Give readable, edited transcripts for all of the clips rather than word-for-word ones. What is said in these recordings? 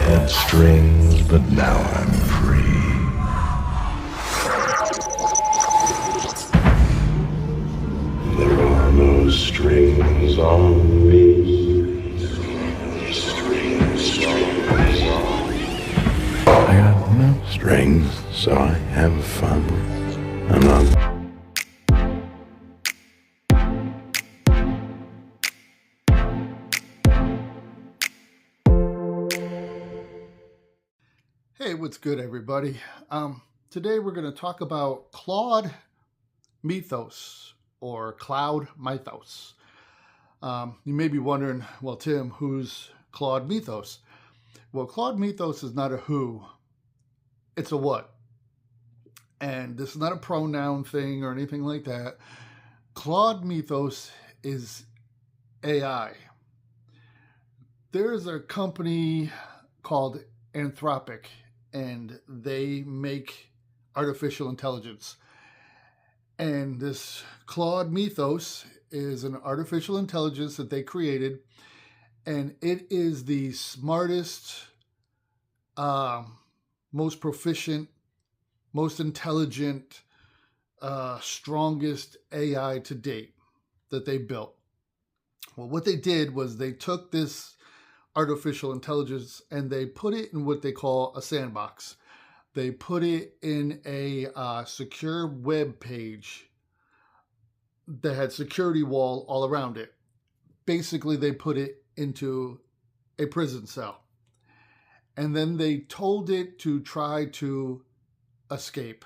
had strings, but now I'm free. There are no strings on me. I got no strings, so I have fun. I'm not. Hey, what's good, everybody? Today we're going to talk about Claude Mythos, or Claude Mythos. You may be wondering, well, Tim, who's Claude Mythos? Well, Claude Mythos is not a who, it's a what. And this is not a pronoun thing or anything like that. Claude Mythos is AI. There's a company called Anthropic, and they make artificial intelligence. And this Claude Mythos is an artificial intelligence that they created, and it is the smartest, most proficient, most intelligent, strongest AI to date that they built. Well, what they did was they took this artificial intelligence and they put it in what they call a sandbox. They put it in a secure web page that had security wall all around it. Basically, they put it into a prison cell. And then they told it to try to escape.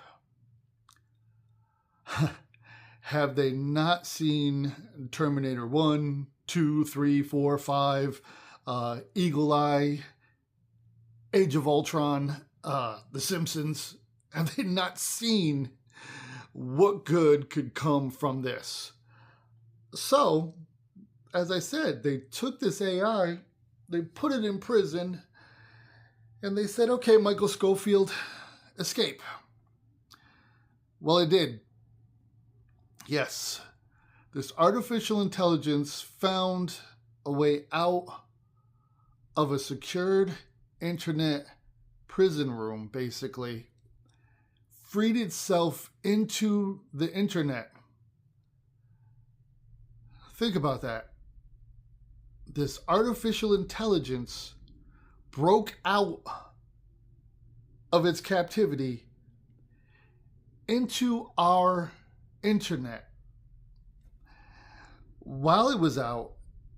Have they not seen Terminator 1, 2, 3, 4, 5, Eagle Eye, Age of Ultron, The Simpsons? Have they not seen what good could come from this? So, as I said, they took this AI, they put it in prison, and they said, okay, Michael Scofield, escape. Well, it did. Yes, this artificial intelligence found a way out of a secured internet prison room, basically, freed itself into the internet. Think about that. This artificial intelligence broke out of its captivity into our internet. While it was out,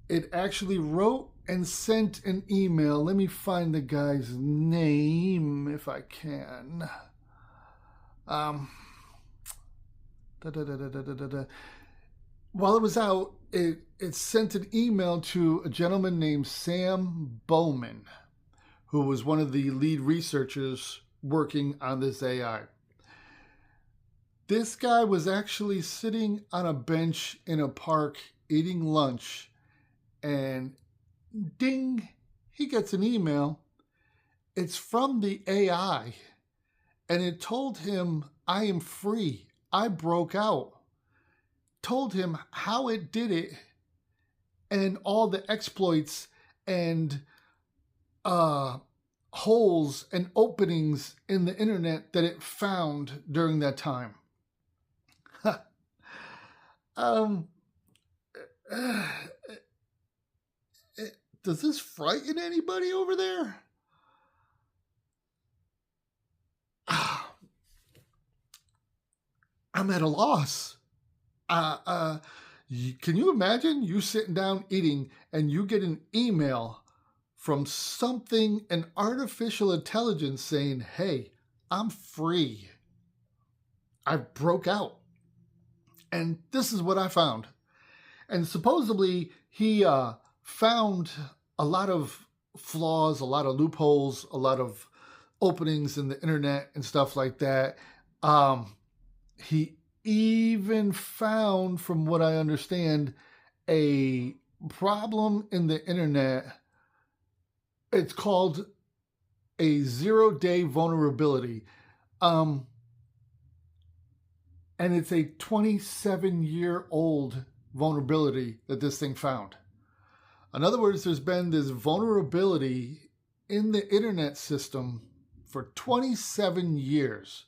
it actually wrote and sent an email. Let me find the guy's name if I can. While it was out, it sent an email to a gentleman named Sam Bowman, who was one of the lead researchers working on this AI. This guy was actually sitting on a bench in a park eating lunch, and ding, he gets an email. It's from the AI, and it told him, I am free. I broke out. Told him how it did it and all the exploits and holes and openings in the internet that it found during that time. Does this frighten anybody over there? I'm at a loss. Can you imagine you sitting down eating and you get an email from something, an artificial intelligence saying, hey, I'm free. I broke out. And this is what I found. And supposedly he found a lot of flaws, a lot of loopholes, a lot of openings in the internet and stuff like that. He even found, from what I understand, a problem in the internet. It's called a 0-day vulnerability. And it's a 27-year-old vulnerability that this thing found. In other words, there's been this vulnerability in the internet system for 27 years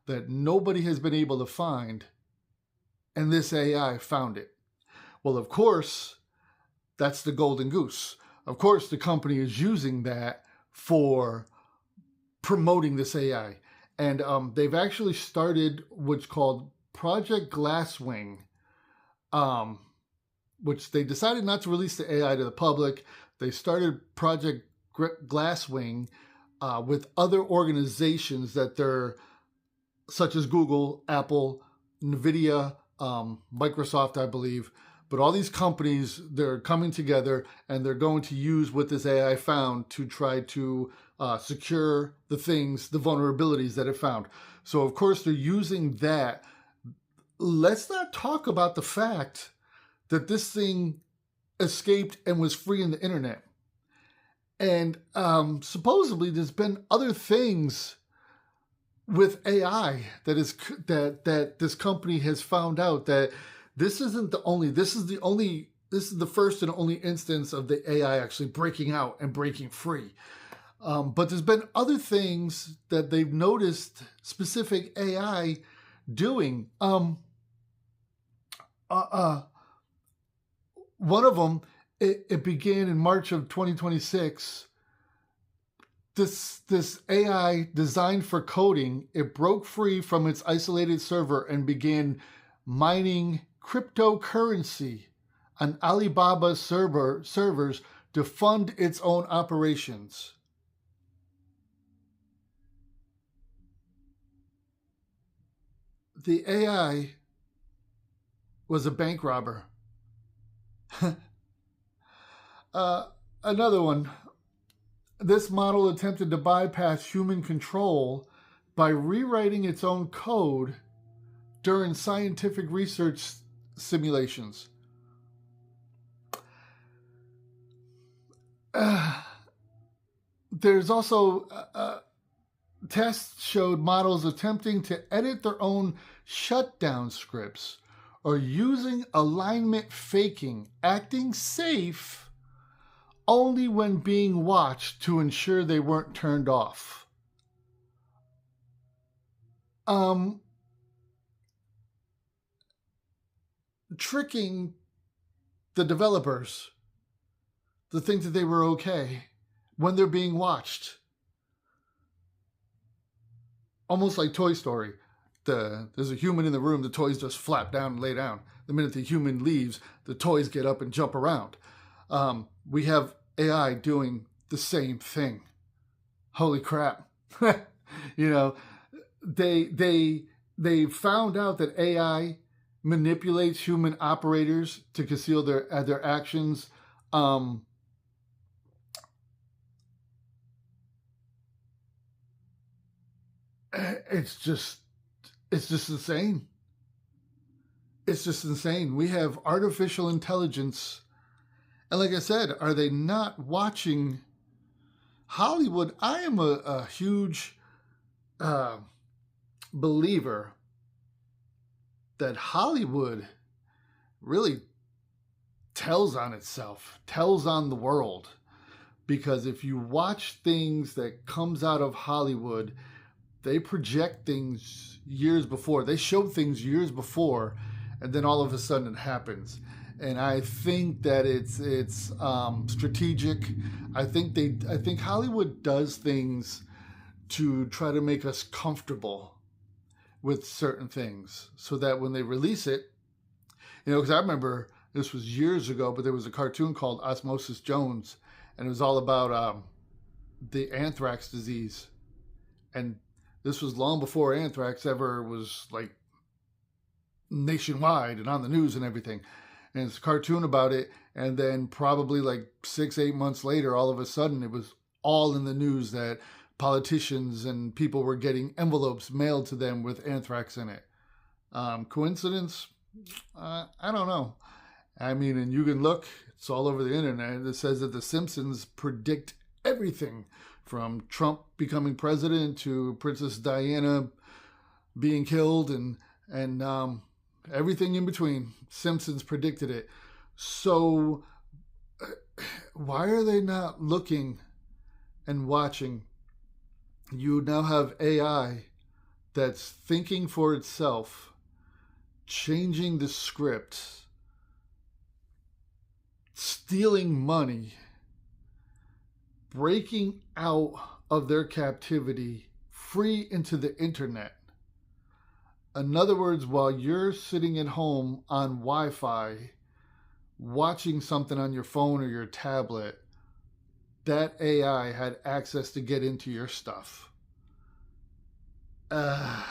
that nobody has been able to find, and this AI found it. Well, of course, that's the golden goose. Of course, the company is using that for promoting this AI. And they've actually started what's called Project Glasswing, which they decided not to release the AI to the public. They started Project Glasswing with other organizations that they're, such as Google, Apple, NVIDIA, Microsoft, I believe. But all these companies, they're coming together and they're going to use what this AI found to try to secure the things, the vulnerabilities that it found. So, of course, they're using that. Let's not talk about the fact that this thing escaped and was free in the internet. And supposedly there's been other things with AI that this company has found out that this is the first and only instance of the AI actually breaking out and breaking free. But there's been other things that they've noticed specific AI doing. One of them, it began in March of 2026. This AI designed for coding, it broke free from its isolated server and began mining cryptocurrency on Alibaba servers to fund its own operations. The AI was a bank robber. Another one. This model attempted to bypass human control by rewriting its own code during scientific research simulations. There's also tests showed models attempting to edit their own shutdown scripts or using alignment faking, acting safe only when being watched to ensure they weren't turned off. Tricking the developers to think that they were okay when they're being watched. Almost like Toy Story. There's a human in the room, the toys just flap down and lay down. The minute the human leaves, the toys get up and jump around. We have AI doing the same thing. Holy crap. You know, they found out that AI manipulates human operators to conceal their actions. It's just insane. It's just insane. We have artificial intelligence. And like I said, are they not watching Hollywood? I am a huge believer that Hollywood really tells on itself, tells on the world. Because if you watch things that comes out of Hollywood, they project things years before. They show things years before, and then all of a sudden it happens. And I think that it's strategic. I think Hollywood does things to try to make us comfortable with certain things, so that when they release it, because I remember this was years ago, but there was a cartoon called Osmosis Jones, and it was all about the anthrax disease, and this was long before anthrax ever was like nationwide and on the news and everything. And it's a cartoon about it. And then probably like 6-8 months later, all of a sudden it was all in the news that politicians and people were getting envelopes mailed to them with anthrax in it. Coincidence? I don't know. I mean, and you can look, it's all over the internet. It says that The Simpsons predict everything from Trump becoming president to Princess Diana being killed and everything in between. Simpsons predicted it. So why are they not looking and watching. You now have AI that's thinking for itself, changing the script, stealing money, breaking out of their captivity free into the internet. In other words, while you're sitting at home on Wi-Fi, watching something on your phone or your tablet, that AI had access to get into your stuff. The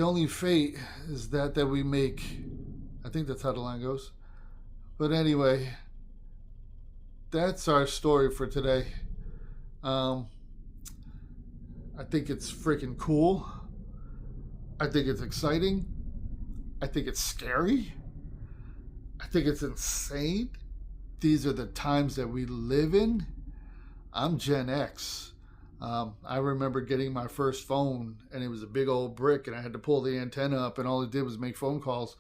only fate is that we make. I think that's how the line goes. But anyway, that's our story for today. I think it's freaking cool. I think it's exciting. I think it's scary. I think it's insane. These are the times that we live in. I'm Gen X. I remember getting my first phone, and it was a big old brick, and I had to pull the antenna up, and all it did was make phone calls.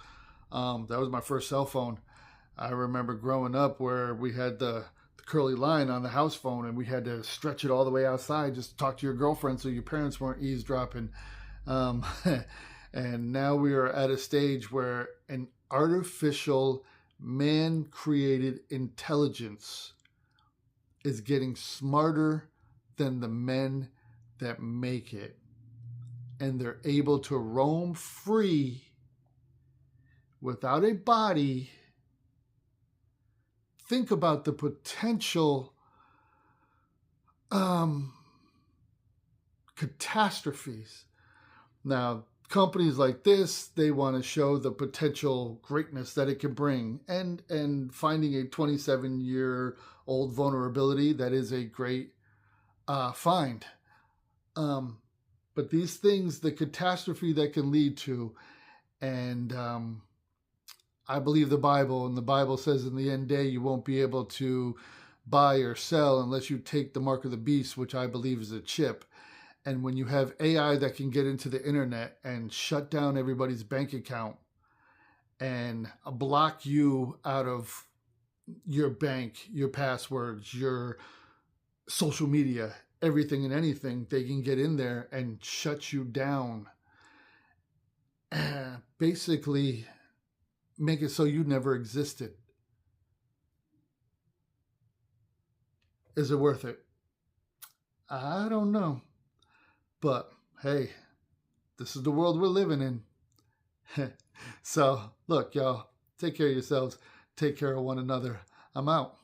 That was my first cell phone. I remember growing up where we had the curly line on the house phone, and we had to stretch it all the way outside just to talk to your girlfriend so your parents weren't eavesdropping. And now we are at a stage where an artificial man-created intelligence is getting smarter than the men that make it. And they're able to roam free without a body. Think about the potential catastrophes. Now, companies like this, they want to show the potential greatness that it can bring. And finding a 27-year-old vulnerability, that is a great find. But these things, the catastrophe that can lead to, and I believe the Bible, and the Bible says in the end day you won't be able to buy or sell unless you take the mark of the beast, which I believe is a chip. And when you have AI that can get into the internet and shut down everybody's bank account and block you out of your bank, your passwords, your social media, everything and anything, they can get in there and shut you down. Basically make it so you never existed. Is it worth it? I don't know. But hey, this is the world we're living in. So look, y'all, take care of yourselves. Take care of one another. I'm out.